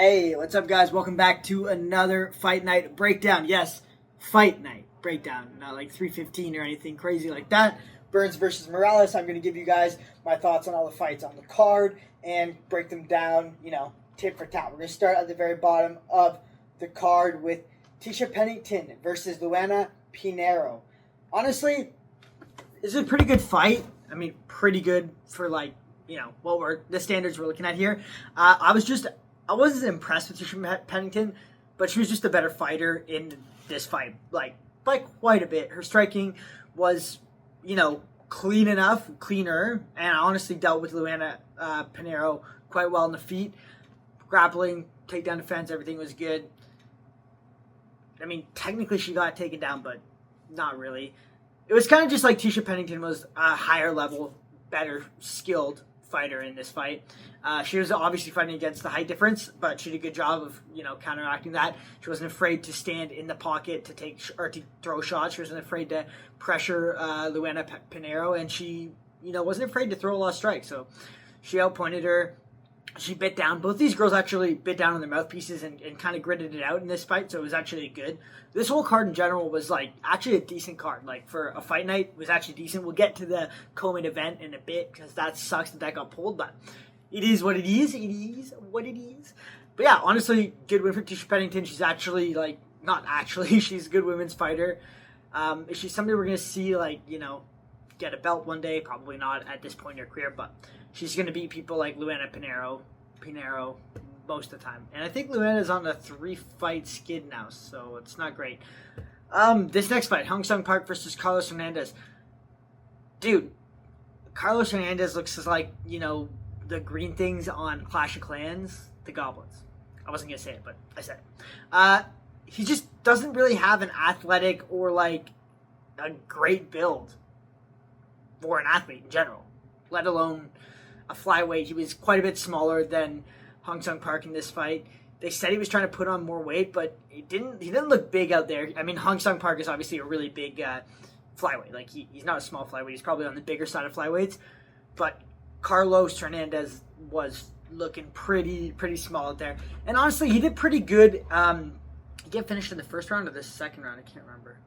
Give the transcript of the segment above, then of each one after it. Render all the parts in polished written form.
Hey, what's up, guys? Welcome back to another Fight Night Breakdown. Yes, Fight Night Breakdown, not like 315 or anything crazy like that. Burns versus Morales. I'm going to give you guys my thoughts on all the fights on the card and break them down, tip for tat. We're going to start at the very bottom of the card with Tisha Pennington versus Luana Pinheiro. Honestly, this is a pretty good fight. I mean, pretty good for the standards we're looking at here. I wasn't impressed with Tisha Pennington, but she was just a better fighter in this fight, by quite a bit. Her striking was, cleaner, and I honestly dealt with Luana Pinheiro quite well on the feet. Grappling, takedown defense, everything was good. I mean, technically she got taken down, but not really. It was kind of just like Tisha Pennington was a higher level, better skilled fighter in this fight. She was obviously fighting against the height difference, but she did a good job of counteracting that. She wasn't afraid to stand in the pocket to to throw shots. She wasn't afraid to pressure Luana Pinheiro, and she wasn't afraid to throw a lot of strikes. So she outpointed her. She bit down. Both these girls actually bit down on their mouthpieces and kind of gritted it out in this fight, so it was actually good. This whole card in general was actually a decent card. For a fight night, it was actually decent. We'll get to the co-main event in a bit because that sucks that got pulled, but it is what it is. It is what it is. But yeah, honestly, good win for Tisha Pennington. She's actually, not actually, she's a good women's fighter. Is she somebody we're going to see, get a belt one day? Probably not at this point in her career, but she's going to beat people like Luana Pinheiro most of the time. And I think Luana's on a 3-fight skid now, so it's not great. This next fight, Hong Sung Park versus Carlos Hernandez. Dude, Carlos Hernandez looks like, the green things on Clash of Clans, the goblins. I wasn't going to say it, but I said it. He just doesn't really have an athletic or, a great build for an athlete in general, let alone a flyweight. He was quite a bit smaller than Hong Sung Park in this fight. They said he was trying to put on more weight, but he didn't look big out there. I mean, Hong Sung Park is obviously a really big flyweight. He's not a small flyweight. He's probably on the bigger side of flyweights. But Carlos Hernandez was looking pretty small out there. And honestly, he did pretty good. He get finished in the first round or the second round? I can't remember.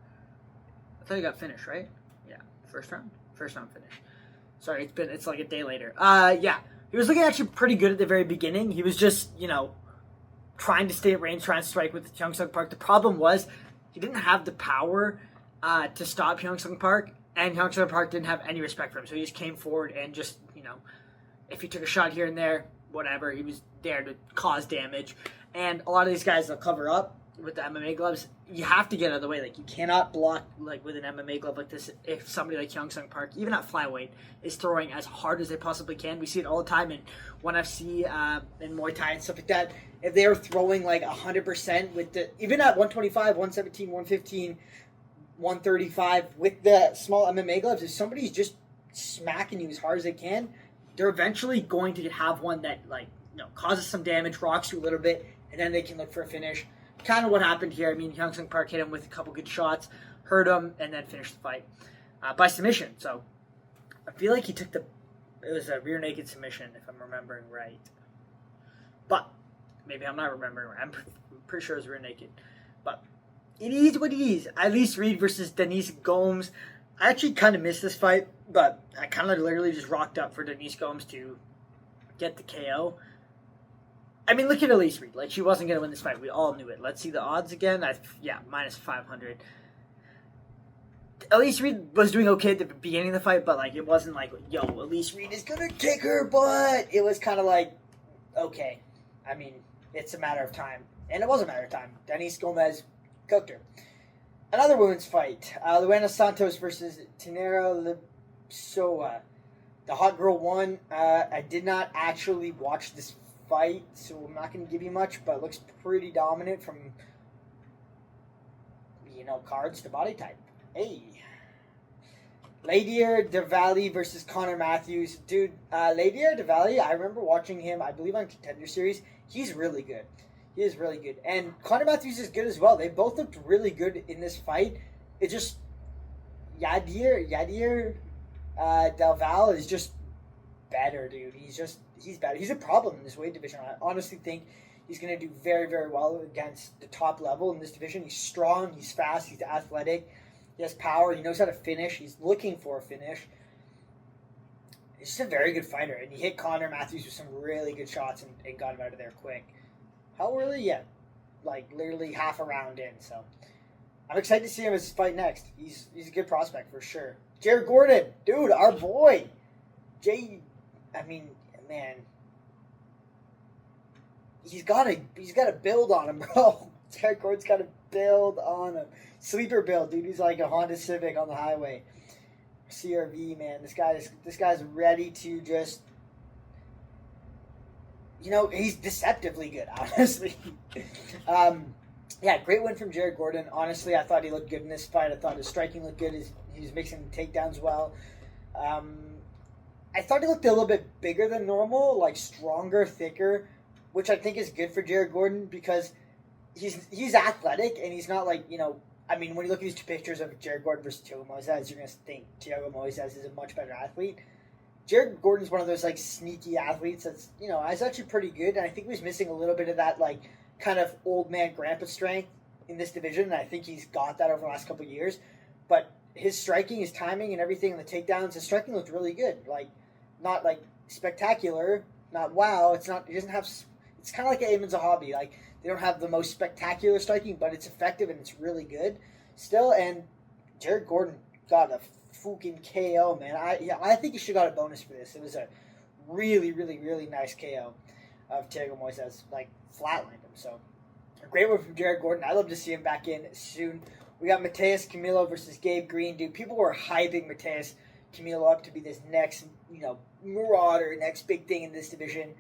I thought he got finished, right? Yeah, first round finish. Sorry, it's like a day later. Yeah, he was looking actually pretty good at the very beginning. He was just, trying to stay at range, trying to strike with Hong Sung Park. The problem was he didn't have the power to stop Hong Sung Park, and Hong Sung Park didn't have any respect for him. So he just came forward and just, if he took a shot here and there, whatever, he was there to cause damage. And a lot of these guys, they'll cover up with the MMA gloves. You have to get out of the way. You cannot block with an MMA glove like this if somebody like Hong Sung Park, even at flyweight, is throwing as hard as they possibly can. We see it all the time in ONE FC and Muay Thai and stuff like that. If they are throwing 100% with even at 125, 117, 115, 135 with the small MMA gloves, if somebody's just smacking you as hard as they can, they're eventually going to have one that causes some damage, rocks you a little bit, and then they can look for a finish. Kind of what happened here. I mean, Hong Sung Park hit him with a couple good shots, hurt him, and then finished the fight by submission. So I feel like it was a rear naked submission, if I'm remembering right. But maybe I'm not remembering right. I'm pretty sure it was rear naked. But it is what it is. Alice Reed versus Denise Gomes. I actually kind of missed this fight, but I kind of literally just rocked up for Denise Gomes to get the KO. I mean, look at Alice Reed. She wasn't going to win this fight. We all knew it. Let's see the odds again. Minus 500. Alice Reed was doing okay at the beginning of the fight, but, it wasn't Alice Reed is going to kick her butt. It was kind of okay. I mean, it's a matter of time. And it was a matter of time. Denise Gomez cooked her. Another women's fight. Luana Santos versus Tinera Lipsoa. The hot girl won. I did not actually watch this fight, so I'm not going to give you much, but it looks pretty dominant from, cards to body type. Hey. Ladier Davali versus Connor Matthews. Dude, Ladier Davali, I remember watching him, I believe on Contender Series. He's really good. He is really good. And Connor Matthews is good as well. They both looked really good in this fight. It just, Yadier Dalval is just better, dude. He's better. He's a problem in this weight division. I honestly think he's going to do very, very well against the top level in this division. He's strong, he's fast, he's athletic, he has power, he knows how to finish, he's looking for a finish. He's just a very good fighter, and he hit Connor Matthews with some really good shots and got him out of there quick. How early yet? Like, literally half a round in, so I'm excited to see him as fight next. He's a good prospect for sure. Jared Gordon, dude, our boy. Man, he's got to build on him, bro. Jared Gordon's got to build on him. Sleeper build, dude. He's like a Honda Civic on the highway. CRV, man. This guy's ready to just, he's deceptively good, honestly. Yeah, great win from Jared Gordon. Honestly, I thought he looked good in this fight. I thought his striking looked good. He was mixing takedowns well. I thought he looked a little bit bigger than normal, like stronger, thicker, which I think is good for Jared Gordon because he's athletic and he's not like, when you look at these two pictures of Jared Gordon versus Thiago Moises, you're going to think Thiago Moises is a much better athlete. Jared Gordon's one of those like sneaky athletes that's, is actually pretty good, and I think he was missing a little bit of that like kind of old man grandpa strength in this division, and I think he's got that over the last couple of years. But his striking, his timing, and everything, and the takedowns, his striking looked really good. Like, not like spectacular, not wow. It's not. He doesn't have. It's kind of like Amin Zahabi. Like, they don't have the most spectacular striking, but it's effective and it's really good still. And Jared Gordon got a fucking KO, man. I think he should have got a bonus for this. It was a really, really, really nice KO of Thiago Moises. Like, flatlined him. So, a great one from Jared Gordon. I'd love to see him back in soon. We got Mateus Camilo versus Gabe Green. Dude, people were hyping Mateus Camilo up to be this next, marauder, next big thing in this division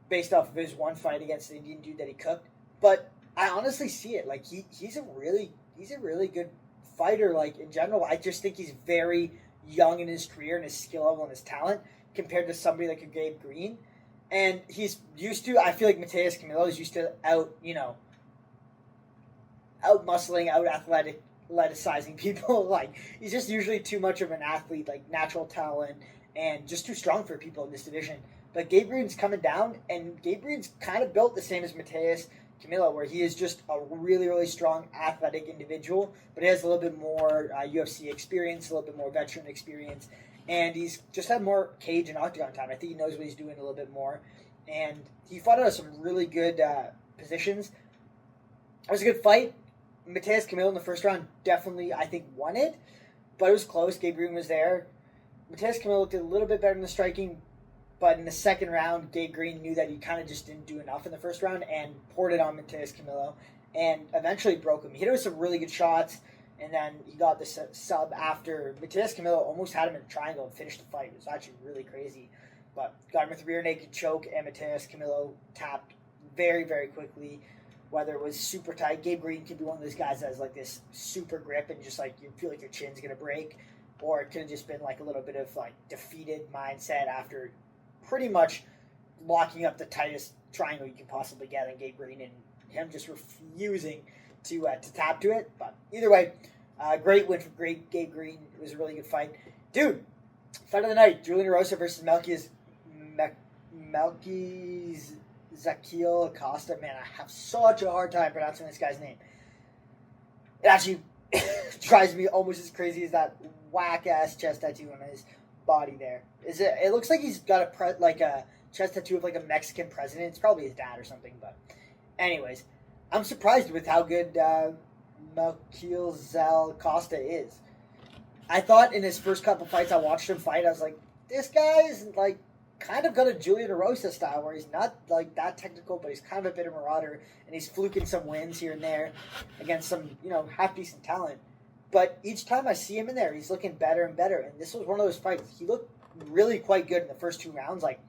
based off of his one fight against the Indian dude that he cooked. But I honestly see it. Like, he's a really good fighter, like, in general. I just think he's very young in his career and his skill level and his talent compared to somebody like a Gabe Green. And he's used to, I feel like Mateus Camilo is used to out-muscling, out-athleticizing people. Like, he's just usually too much of an athlete, like, natural talent, and just too strong for people in this division. But Gabe Green's coming down, and Gabe Green's kind of built the same as Mateus Camilo, where he is just a really, really strong, athletic individual, but he has a little bit more UFC experience, a little bit more veteran experience, and he's just had more cage and octagon time. I think he knows what he's doing a little bit more, and he fought out of some really good positions. It was a good fight. Mateus Camilo in the first round definitely, I think, won it, but it was close. Gabe Green was there. Mateus Camilo looked a little bit better in the striking, but in the second round, Gabe Green knew that he kind of just didn't do enough in the first round and poured it on Mateus Camilo and eventually broke him. He hit him with some really good shots, and then he got the sub after. Mateus Camilo almost had him in a triangle and finished the fight. It was actually really crazy. But got him with a rear naked choke, and Mateus Camilo tapped very, very quickly. Whether it was super tight, Gabe Green could be one of those guys that has like this super grip and just like you feel like your chin's going to break. Or it could have just been like a little bit of like defeated mindset after pretty much locking up the tightest triangle you can possibly get on Gabe Green and him just refusing to tap to it. But either way, great win for Gabe Green. It was a really good fight. Dude, fight of the night, Julian Rosa versus Zakiel Acosta. Man, I have such a hard time pronouncing this guy's name. It actually drives me almost as crazy as that whack-ass chest tattoo on his body there. It looks like he's got a chest tattoo of like a Mexican president. It's probably his dad or something. But anyways, I'm surprised with how good Zakiel Acosta is. I thought in his first couple fights I watched him fight, I was like, this guy is like kind of got a Julian Rosa style where he's not like that technical, but he's kind of a bit of a marauder, and he's fluking some wins here and there against some, half decent talent. But each time I see him in there, he's looking better and better. And this was one of those fights. He looked really quite good in the first two rounds. Like,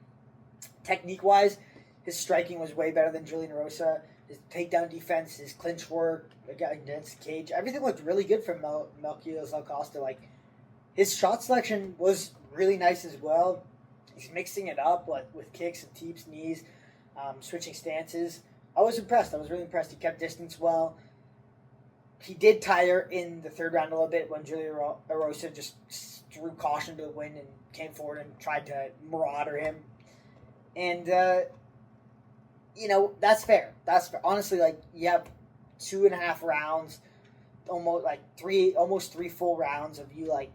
technique-wise, his striking was way better than Julian Rosa. His takedown defense, his clinch work against the cage, everything looked really good from Zakiel Acosta. Like, his shot selection was really nice as well. He's mixing it up with kicks and teeps, knees, switching stances. I was impressed. I was really impressed. He kept distance well. He did tire in the third round a little bit when Julian Rosa just threw caution to the wind and came forward and tried to marauder him. And, That's fair. That's fair. Honestly, like, you have 2.5 rounds, almost three full rounds of you, like,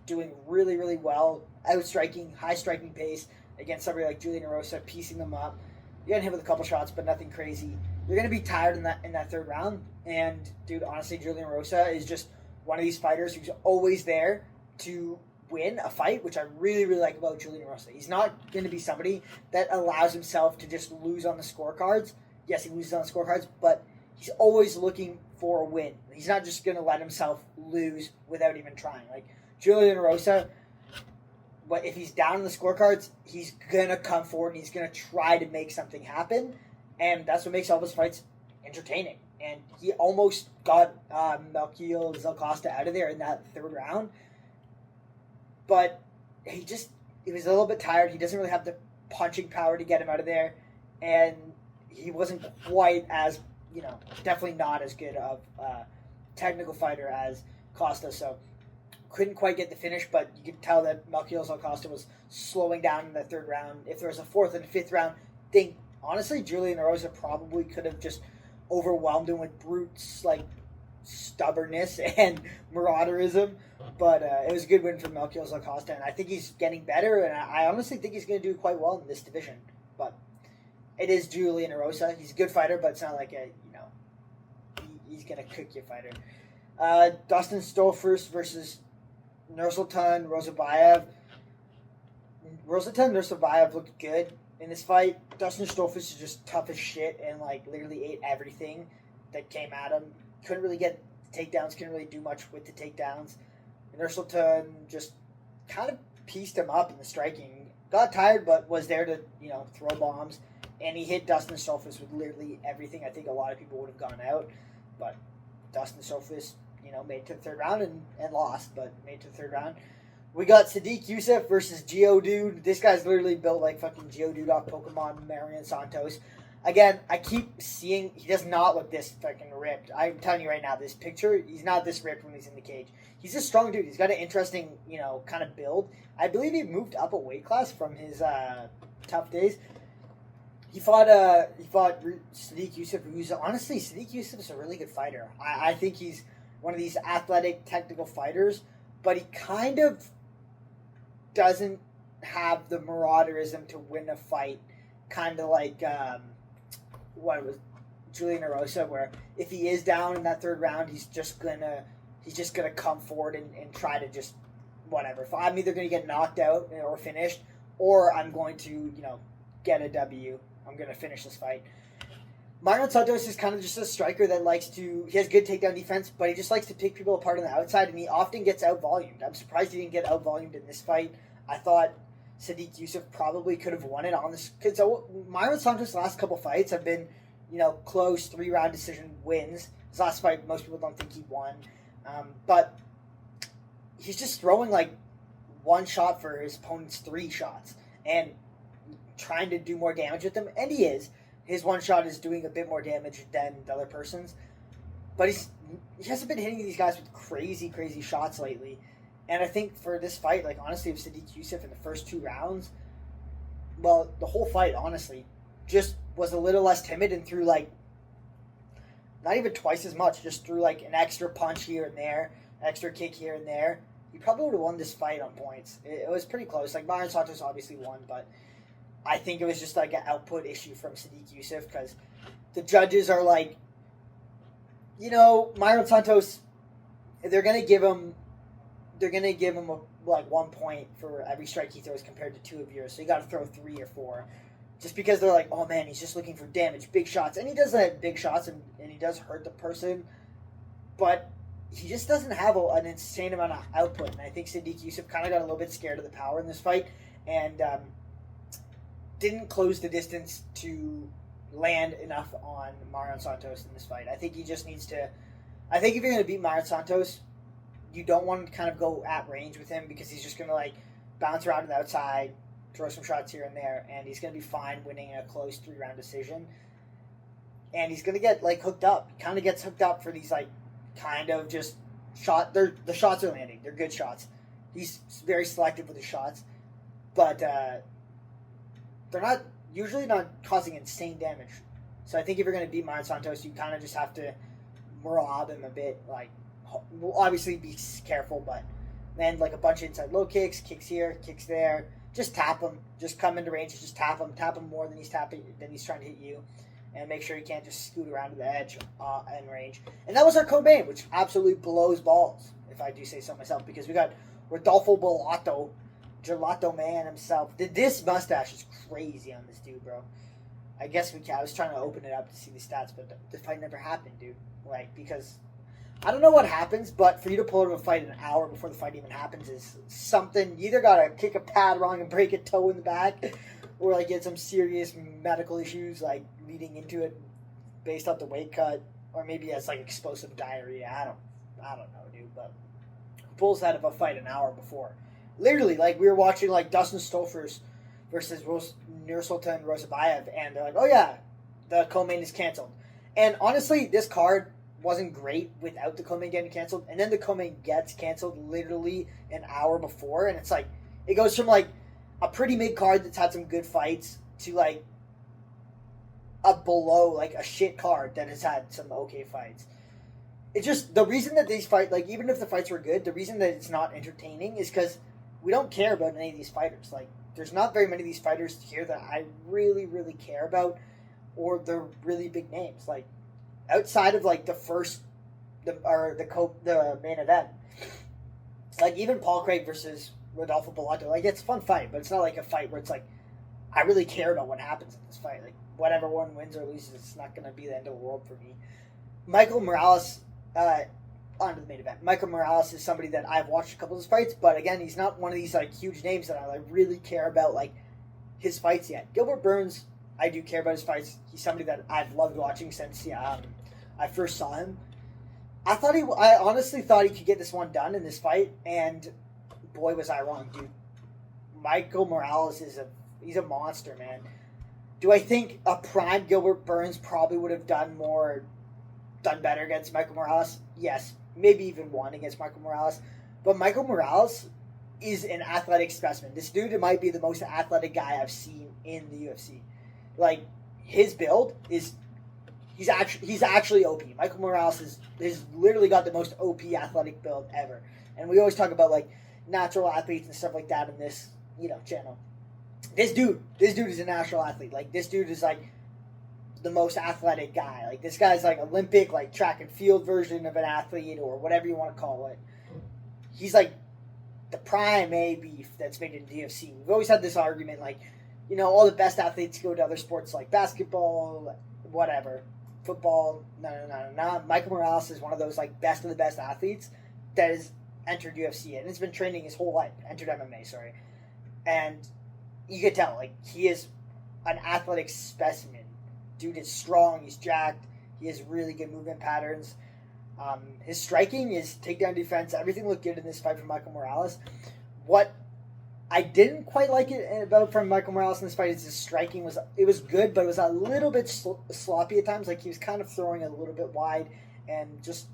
doing really, really well, outstriking, high striking pace against somebody like Julian Erosa, piecing them up. You're gonna hit with a couple shots, but nothing crazy. You're gonna be tired in that third round. And dude, honestly, Julian Erosa is just one of these fighters who's always there to win a fight, which I really, really like about Julian Erosa. He's not going to be somebody that allows himself to just lose on the scorecards. Yes, he loses on the scorecards, but he's always looking for a win. He's not just going to let himself lose without even trying. Like, Julian Erosa, but if he's down in the scorecards, he's going to come forward and he's going to try to make something happen. And that's what makes all his fights entertaining. And he almost got Melchiel Zelcosta out of there in that third round. But he was a little bit tired. He doesn't really have the punching power to get him out of there. And he wasn't quite as, definitely not as good of a technical fighter as Costa. So couldn't quite get the finish, but you could tell that Melchiel Zelcosta was slowing down in the third round. If there was a fourth and fifth round, honestly, Julian Erosa probably could have just overwhelmed him with brute, stubbornness and marauderism. But it was a good win for Melchiel Zelcosta, and I think he's getting better, and I honestly think he's going to do quite well in this division. But it is Julian Erosa. He's a good fighter, but it's not like he's going to cook your fighter. Dustin Stolfers versus Nursultan Rozabayev. Nursulbayev looked good in this fight. Dustin Stolfers is just tough as shit and literally ate everything that came at him. Couldn't really get takedowns, couldn't really do much with the takedowns. Nursultan just kind of pieced him up in the striking. Got tired, but was there to, throw bombs. And he hit Dustin Stolfers with literally everything. I think a lot of people would have gone out. But Dustin Stolfers, made it to the third round and lost, but made it to the third round. We got Sadiq Youssef versus Geodude. This guy's literally built like fucking Geodude off Pokemon Marion Santos. Again, I keep seeing he does not look this fucking ripped. I'm telling you right now, this picture, he's not this ripped when he's in the cage. He's a strong dude. He's got an interesting, kind of build. I believe he moved up a weight class from his tough days. He fought Sadiq Youssef, Sadiq Youssef is a really good fighter. I think he's one of these athletic, technical fighters, but he kind of doesn't have the marauderism to win a fight, kind of like Julian Erosa, where if he is down in that third round, he's just gonna come forward and try to just whatever. If I'm either gonna get knocked out or finished, or I'm going to get a W. I'm gonna finish this fight. Marion Santos is kind of just a striker that he has good takedown defense, but he just likes to pick people apart on the outside, and he often gets out-volumed. I'm surprised he didn't get out-volumed in this fight. I thought Sadiq Youssef probably could have won it on this. Because Marion Santos' last couple fights have been, close 3-round decision wins. His last fight, most people don't think he won. But he's just throwing one shot for his opponent's 3 shots and trying to do more damage with them, and he is. His one shot is doing a bit more damage than the other person's. But he hasn't been hitting these guys with crazy, crazy shots lately. And I think for this fight, honestly, if Sadiq Youssef in the first 2 rounds, well, the whole fight, honestly, just was a little less timid and threw, not even twice as much, just threw, an extra punch here and there, extra kick here and there, he probably would have won this fight on points. It was pretty close. Marion Santos obviously won, but I think it was just an output issue from Sadiq Youssef because the judges are Marion Santos, they're gonna give him 1 point for every strike he throws compared to 2 of yours. So you got to throw 3 or 4, just because they're oh man, he's just looking for damage, big shots, and he does have big shots and he does hurt the person, but he just doesn't have an insane amount of output. And I think Sadiq Youssef kind of got a little bit scared of the power in this fight and didn't close the distance to land enough on Marion Santos in this fight. I think he just needs to. I think if you're going to beat Marion Santos, you don't want to kind of go at range with him because he's just going to bounce around on the outside, throw some shots here and there, and he's going to be fine winning a close 3-round decision. And he's going to get hooked up. He kind of gets hooked up for these kind of just shot. The shots are landing. They're good shots. He's very selective with his shots, but they're not usually not causing insane damage. So I think if you're going to beat Myron Santos, you kind of just have to rob him a bit. Like, obviously be careful, but then like a bunch of inside low kicks, kicks here, kicks there. Just tap him. Just come into range and just tap him. Tap him more than he's trying to hit you, and make sure he can't just scoot around to the edge and range. And that was our co-main, which absolutely blows balls, if I do say so myself, because we got Rodolfo Bellato, Gelato Man himself. This mustache is crazy on this dude, bro. I guess I was trying to open it up to see the stats, but the fight never happened, dude. Like, because I don't know what happens, but for you to pull out of a fight an hour before the fight even happens is something. You either gotta kick a pad wrong and break a toe in the back, or like get some serious medical issues like leading into it based off the weight cut, or maybe it's like explosive diarrhea. I don't know, dude. But pulls out of a fight an hour before. Literally, like we were watching like Dustin Stoffers versus Nursultan Rozabayev, and they're like, "Oh yeah, the co-main is canceled." And honestly, this card wasn't great without the co-main getting canceled, and then the co-main gets canceled literally an hour before, and it's like it goes from like a pretty mid card that's had some good fights to like a below like a shit card that has had some okay fights. It's just the reason that these fight, like even if the fights were good, the reason that it's not entertaining is because we don't care about any of these fighters. Like there's not very many of these fighters here that I really, really care about, or they're really big names. Like outside of like the main event, like even Paul Craig versus Rodolfo Bellato, like it's a fun fight, but it's not like a fight where it's like I really care about what happens in this fight. Like whatever one wins or loses, it's not going to be the end of the world for me. Michael Morales, on to the main event. Michael Morales is somebody that I've watched a couple of his fights, but again, he's not one of these like huge names that I like really care about like his fights yet. Gilbert Burns, I do care about his fights. He's somebody that I've loved watching since I first saw him. I honestly thought he could get this one done in this fight, and boy was I wrong, dude. Michael Morales he's a monster, man. Do I think a prime Gilbert Burns probably would have done better against Michael Morales? Yes. Maybe even won against Michael Morales. But Michael Morales is an athletic specimen. This dude might be the most athletic guy I've seen in the UFC. Like, his build is... He's actually OP. Michael Morales has literally got the most OP athletic build ever. And we always talk about, like, natural athletes and stuff like that in this, channel. This dude is a natural athlete. Like, this dude is, like, the most athletic guy. Like, this guy's, like, Olympic, like, track and field version of an athlete or whatever you want to call it. He's, like, the prime A beef that's made in UFC. We've always had this argument, like, all the best athletes go to other sports like basketball, whatever, football. No. Michael Morales is one of those, like, best of the best athletes that has entered UFC and has been training his whole life. Entered MMA, sorry. And you can tell, like, he is an athletic specimen. Dude is strong, he's jacked, he has really good movement patterns. His striking, his takedown defense, everything looked good in this fight from Michael Morales. What I didn't quite like from Michael Morales in this fight is his striking was good, but it was a little bit sloppy at times. Like he was kind of throwing a little bit wide and just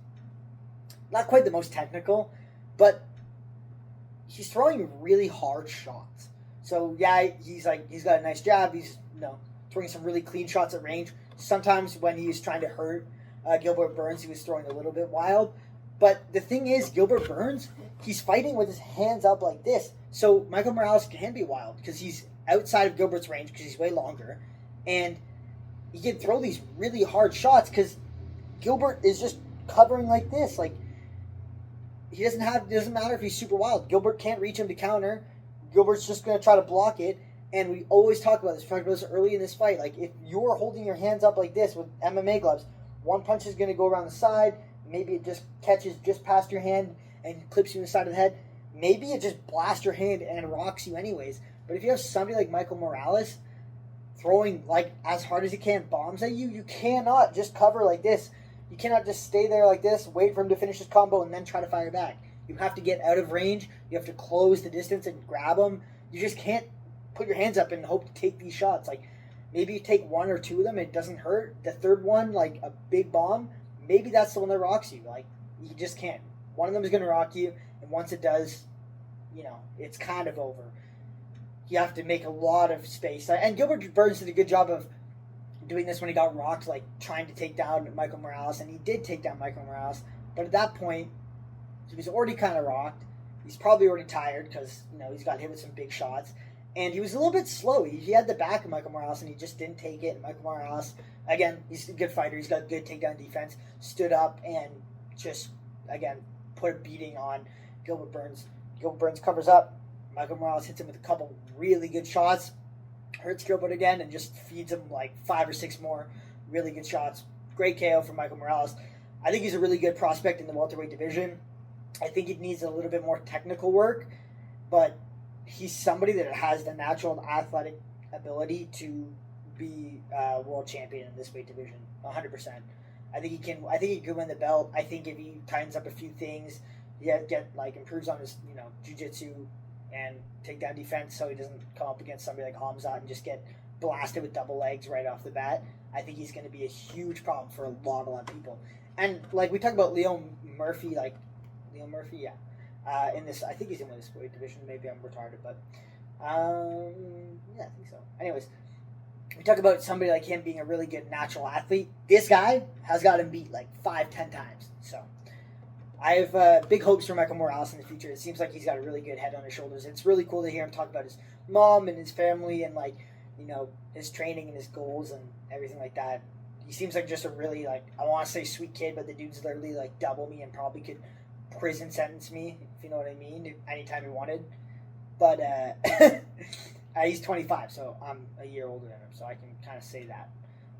not quite the most technical, but he's throwing really hard shots. So yeah, he's got a nice jab. He's throwing some really clean shots at range. Sometimes when he was trying to hurt Gilbert Burns, he was throwing a little bit wild. But the thing is, Gilbert Burns, he's fighting with his hands up like this. So Michael Morales can be wild because he's outside of Gilbert's range because he's way longer. And he can throw these really hard shots because Gilbert is just covering like this. Like, it doesn't matter if he's super wild. Gilbert can't reach him to counter. Gilbert's just going to try to block it. And we always talk about this. We talked about this early in this fight. Like, if you're holding your hands up like this with MMA gloves, one punch is going to go around the side. Maybe it just catches just past your hand and clips you in the side of the head. Maybe it just blasts your hand and rocks you anyways. But if you have somebody like Michael Morales throwing, like, as hard as he can bombs at you, you cannot just cover like this. You cannot just stay there like this, wait for him to finish his combo, and then try to fire back. You have to get out of range. You have to close the distance and grab him. You just can't put your hands up and hope to take these shots. Like, maybe you take one or two of them, it doesn't hurt. The third one, like a big bomb, maybe that's the one that rocks you. Like, you just can't. One of them is going to rock you, and once it does, it's kind of over. you have to make a lot of space. And Gilbert Burns did a good job of doing this when he got rocked, like trying to take down Michael Morales, and he did take down Michael Morales. But at that point, he was already kind of rocked. He's probably already tired because, you know, he's got hit with some big shots. And he was a little bit slow. He had the back of Michael Morales, and he just didn't take it. And Michael Morales, again, he's a good fighter. He's got good takedown defense. Stood up and just, again, put a beating on Gilbert Burns. Gilbert Burns covers up. Michael Morales hits him with a couple really good shots. Hurts Gilbert again and just feeds him like 5 or 6 more really good shots. Great KO for Michael Morales. I think he's a really good prospect in the welterweight division. I think it needs a little bit more technical work, but he's somebody that has the natural athletic ability to be a world champion in this weight division, 100%. I think he can. I think he could win the belt. I think if he tightens up a few things, improves on his jiu-jitsu and takedown defense, so he doesn't come up against somebody like Khamzat and just get blasted with double legs right off the bat. I think he's going to be a huge problem for a lot of people. And like we talk about Leo Murphy, in this, I think he's in this weight division. Maybe I'm retarded, but yeah, I think so. Anyways, we talk about somebody like him being a really good natural athlete. This guy has got him beat like 5-10 times. So I have big hopes for Michael Morales in the future. It seems like he's got a really good head on his shoulders. It's really cool to hear him talk about his mom and his family and his training and his goals and everything like that. He seems like just a really I want to say sweet kid, but the dude's literally double me and probably could prison sentence me, if you know what I mean, anytime he wanted. But he's 25, so I'm a year older than him, so I can kind of say that.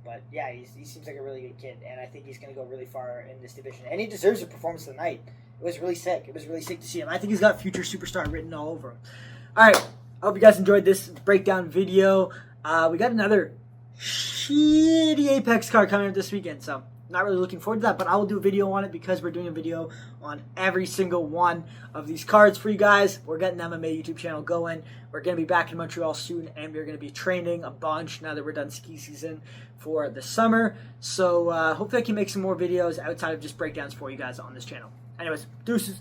But yeah, he seems like a really good kid, and I think he's going to go really far in this division. And he deserves a performance of the night. It was really sick. It was really sick to see him. I think he's got future superstar written all over him. All right, I hope you guys enjoyed this breakdown video. We got another shitty Apex card coming up this weekend, so not really looking forward to that, but I will do a video on it because we're doing a video on every single one of these cards for you guys. We're getting the MMA YouTube channel going. We're going to be back in Montreal soon, and we're going to be training a bunch now that we're done ski season for the summer. So hopefully I can make some more videos outside of just breakdowns for you guys on this channel. Anyways, deuces.